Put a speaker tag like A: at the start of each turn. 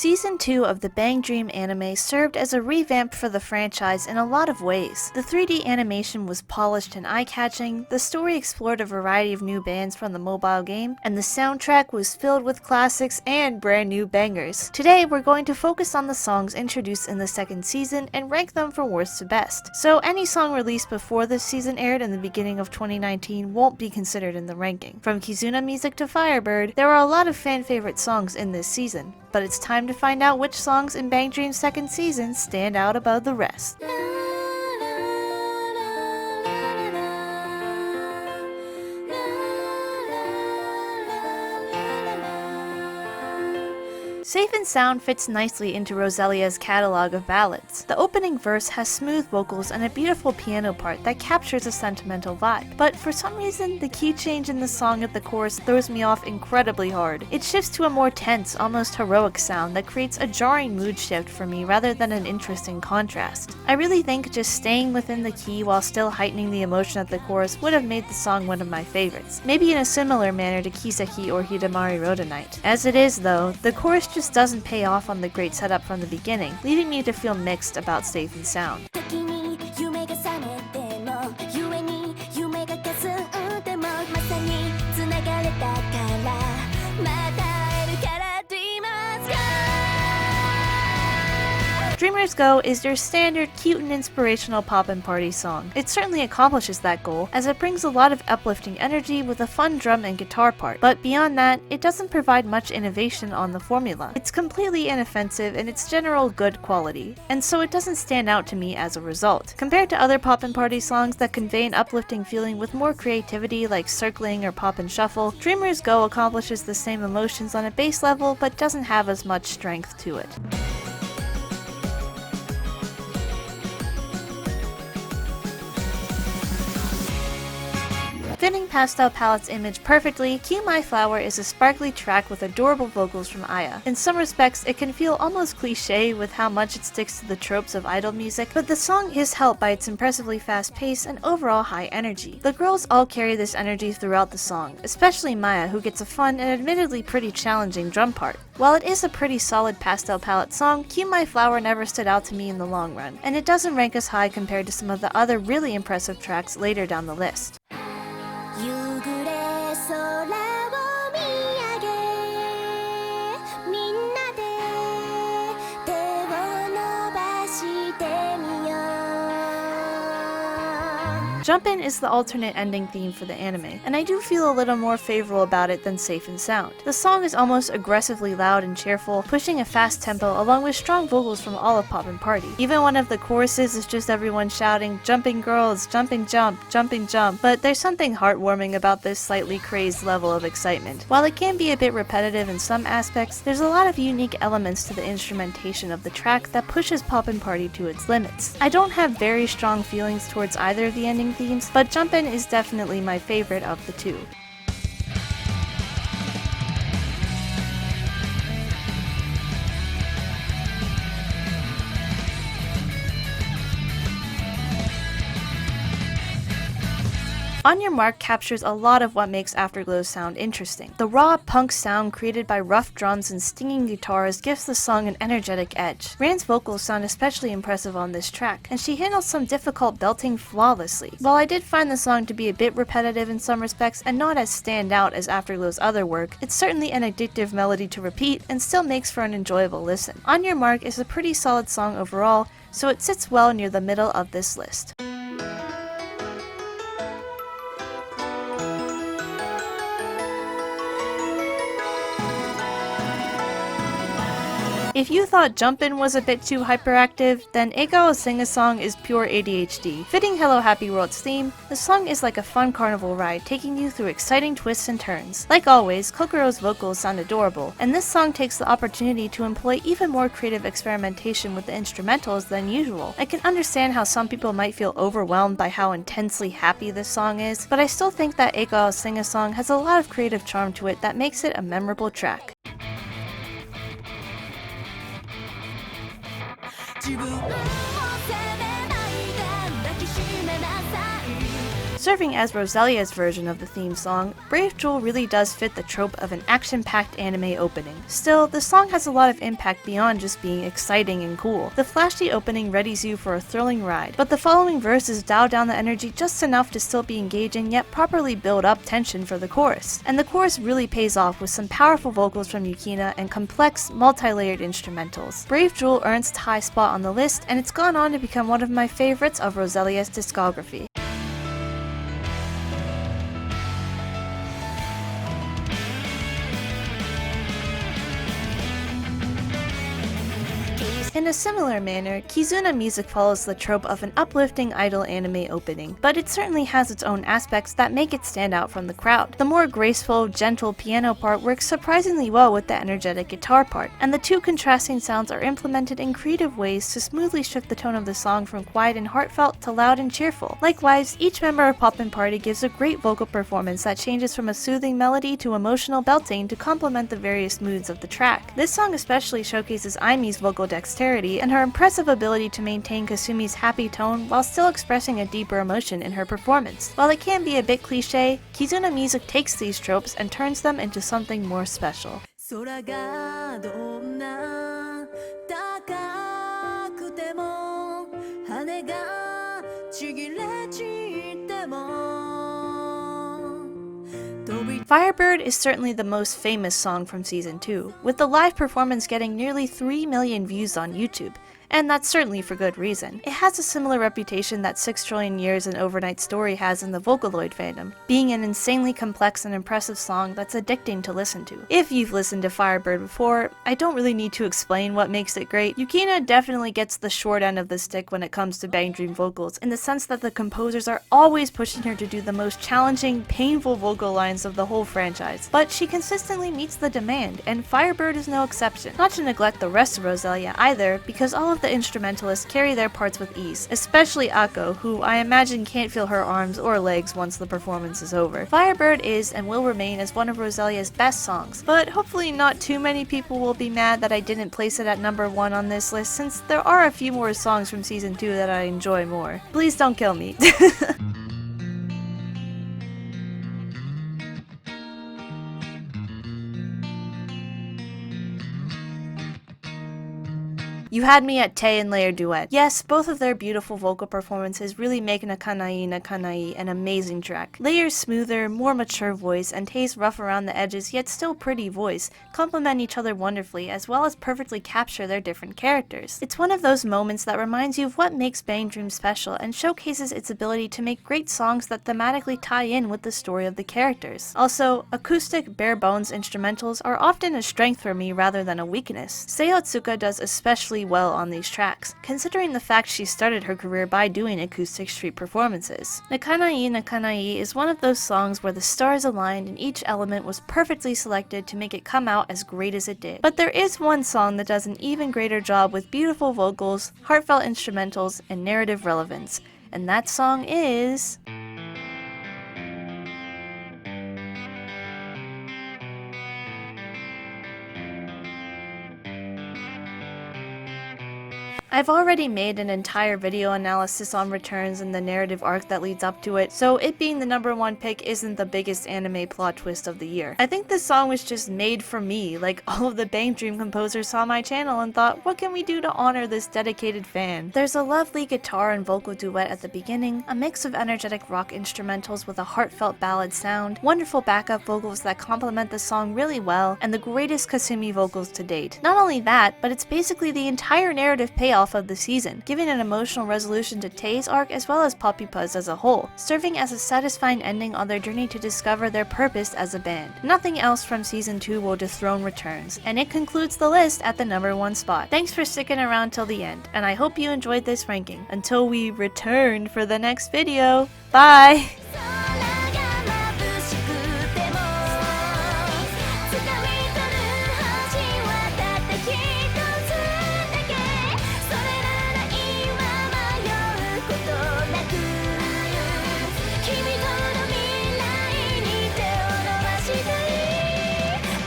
A: Season 2 of the Bang Dream anime served as a revamp for the franchise in a lot of ways. The 3D animation was polished and eye-catching, the story explored a variety of new bands from the mobile game, and the soundtrack was filled with classics and brand new bangers. Today, we're going to focus on the songs introduced in the second season and rank them from worst to best. So any song released before this season aired in the beginning of 2019 won't be considered in the ranking. From Kizuna music to Firebird, there are a lot of fan-favorite songs in this season, but it's time to find out which songs in Bang Dream's second season stand out above the rest. Safe and Sound fits nicely into Roselia's catalog of ballads. The opening verse has smooth vocals and a beautiful piano part that captures a sentimental vibe, but for some reason, the key change in the song at the chorus throws me off incredibly hard. It shifts to a more tense, almost heroic sound that creates a jarring mood shift for me rather than an interesting contrast. I really think just staying within the key while still heightening the emotion at the chorus would have made the song one of my favorites, maybe in a similar manner to Kiseki or Hidamari Rhodonite. As it is though, the chorus just doesn't pay off on the great setup from the beginning, leaving me to feel mixed about Safe and Sound. Dreamers Go is your standard cute and inspirational pop and party song. It certainly accomplishes that goal, as it brings a lot of uplifting energy with a fun drum and guitar part, but beyond that, it doesn't provide much innovation on the formula. It's completely inoffensive in its general good quality, and so it doesn't stand out to me as a result. Compared to other pop and party songs that convey an uplifting feeling with more creativity like Circling or Pop and Shuffle, Dreamers Go accomplishes the same emotions on a base level but doesn't have as much strength to it. Fitting Pastel Palette's image perfectly, Cue My Flower is a sparkly track with adorable vocals from Aya. In some respects, it can feel almost cliché with how much it sticks to the tropes of idol music, but the song is helped by its impressively fast pace and overall high energy. The girls all carry this energy throughout the song, especially Maya, who gets a fun and admittedly pretty challenging drum part. While it is a pretty solid Pastel Palette song, Cue My Flower never stood out to me in the long run, and it doesn't rank as high compared to some of the other really impressive tracks later down the list. Jumpin is the alternate ending theme for the anime, and I do feel a little more favorable about it than Safe and Sound. The song is almost aggressively loud and cheerful, pushing a fast tempo along with strong vocals from all of Pop and Party. Even one of the choruses is just everyone shouting, "Jumping girls, jumping jump, jumping jump," but there's something heartwarming about this slightly crazed level of excitement. While it can be a bit repetitive in some aspects, there's a lot of unique elements to the instrumentation of the track that pushes Pop and Party to its limits. I don't have very strong feelings towards either of the ending themes, but Jumpin is definitely my favorite of the two. On Your Mark captures a lot of what makes Afterglow's sound interesting. The raw punk sound created by rough drums and stinging guitars gives the song an energetic edge. Ran's vocals sound especially impressive on this track, and she handles some difficult belting flawlessly. While I did find the song to be a bit repetitive in some respects and not as standout as Afterglow's other work, it's certainly an addictive melody to repeat and still makes for an enjoyable listen. On Your Mark is a pretty solid song overall, so it sits well near the middle of this list. If you thought Jumpin was a bit too hyperactive, then Ika Will Sing is pure ADHD. Fitting Hello Happy World's theme, the song is like a fun carnival ride taking you through exciting twists and turns. Like always, Kokuro's vocals sound adorable, and this song takes the opportunity to employ even more creative experimentation with the instrumentals than usual. I can understand how some people might feel overwhelmed by how intensely happy this song is, but I still think that Ika Will Sing has a lot of creative charm to it that makes it a memorable track. Serving as Roselia's version of the theme song, Brave Jewel really does fit the trope of an action-packed anime opening. Still, the song has a lot of impact beyond just being exciting and cool. The flashy opening readies you for a thrilling ride, but the following verses dial down the energy just enough to still be engaging yet properly build up tension for the chorus. And the chorus really pays off with some powerful vocals from Yukina and complex, multi-layered instrumentals. Brave Jewel earns its high spot on the list, and it's gone on to become one of my favorites of Roselia's discography. In a similar manner, Kizuna music follows the trope of an uplifting idol anime opening, but it certainly has its own aspects that make it stand out from the crowd. The more graceful, gentle piano part works surprisingly well with the energetic guitar part, and the two contrasting sounds are implemented in creative ways to smoothly shift the tone of the song from quiet and heartfelt to loud and cheerful. Likewise, each member of Poppin' Party gives a great vocal performance that changes from a soothing melody to emotional belting to complement the various moods of the track. This song especially showcases Aimi's vocal dexterity and her impressive ability to maintain Kasumi's happy tone while still expressing a deeper emotion in her performance. While it can be a bit cliche, Kizuna music takes these tropes and turns them into something more special. Firebird is certainly the most famous song from Season 2, with the live performance getting nearly 3 million views on YouTube. And that's certainly for good reason. It has a similar reputation that 6 Trillion Years and Overnight Story has in the Vocaloid fandom, being an insanely complex and impressive song that's addicting to listen to. If you've listened to Firebird before, I don't really need to explain what makes it great. Yukina definitely gets the short end of the stick when it comes to Bang Dream vocals, in the sense that the composers are always pushing her to do the most challenging, painful vocal lines of the whole franchise. But she consistently meets the demand, and Firebird is no exception. Not to neglect the rest of Roselia either, because all of the instrumentalists carry their parts with ease, especially Ako, who I imagine can't feel her arms or legs once the performance is over. Firebird is and will remain as one of Roselia's best songs, but hopefully not too many people will be mad that I didn't place it at number 1 on this list, since there are a few more songs from Season 2 that I enjoy more. Please don't kill me. You had me at Tae and Layer Duet. Yes, both of their beautiful vocal performances really make Nakanai an amazing track. Layer's smoother, more mature voice and Tae's rough around the edges yet still pretty voice complement each other wonderfully, as well as perfectly capture their different characters. It's one of those moments that reminds you of what makes Bang Dream special and showcases its ability to make great songs that thematically tie in with the story of the characters. Also, acoustic, bare-bones instrumentals are often a strength for me rather than a weakness. Seo Otsuka does especially well on these tracks, considering the fact she started her career by doing acoustic street performances. Nakanai is one of those songs where the stars aligned and each element was perfectly selected to make it come out as great as it did. But there is one song that does an even greater job with beautiful vocals, heartfelt instrumentals, and narrative relevance, and that song is... I've already made an entire video analysis on returns and the narrative arc that leads up to it, so it being the number 1 pick isn't the biggest anime plot twist of the year. I think this song was just made for me, like all of the Bang Dream composers saw my channel and thought, what can we do to honor this dedicated fan? There's a lovely guitar and vocal duet at the beginning, a mix of energetic rock instrumentals with a heartfelt ballad sound, wonderful backup vocals that complement the song really well, and the greatest Kasumi vocals to date. Not only that, but it's basically the entire narrative payoff of the season, giving an emotional resolution to Tae's arc as well as Poppy Puzz as a whole, serving as a satisfying ending on their journey to discover their purpose as a band. Nothing else from Season 2 will dethrone returns, and it concludes the list at the number 1 spot. Thanks for sticking around till the end, and I hope you enjoyed this ranking. Until we return for the next video, bye!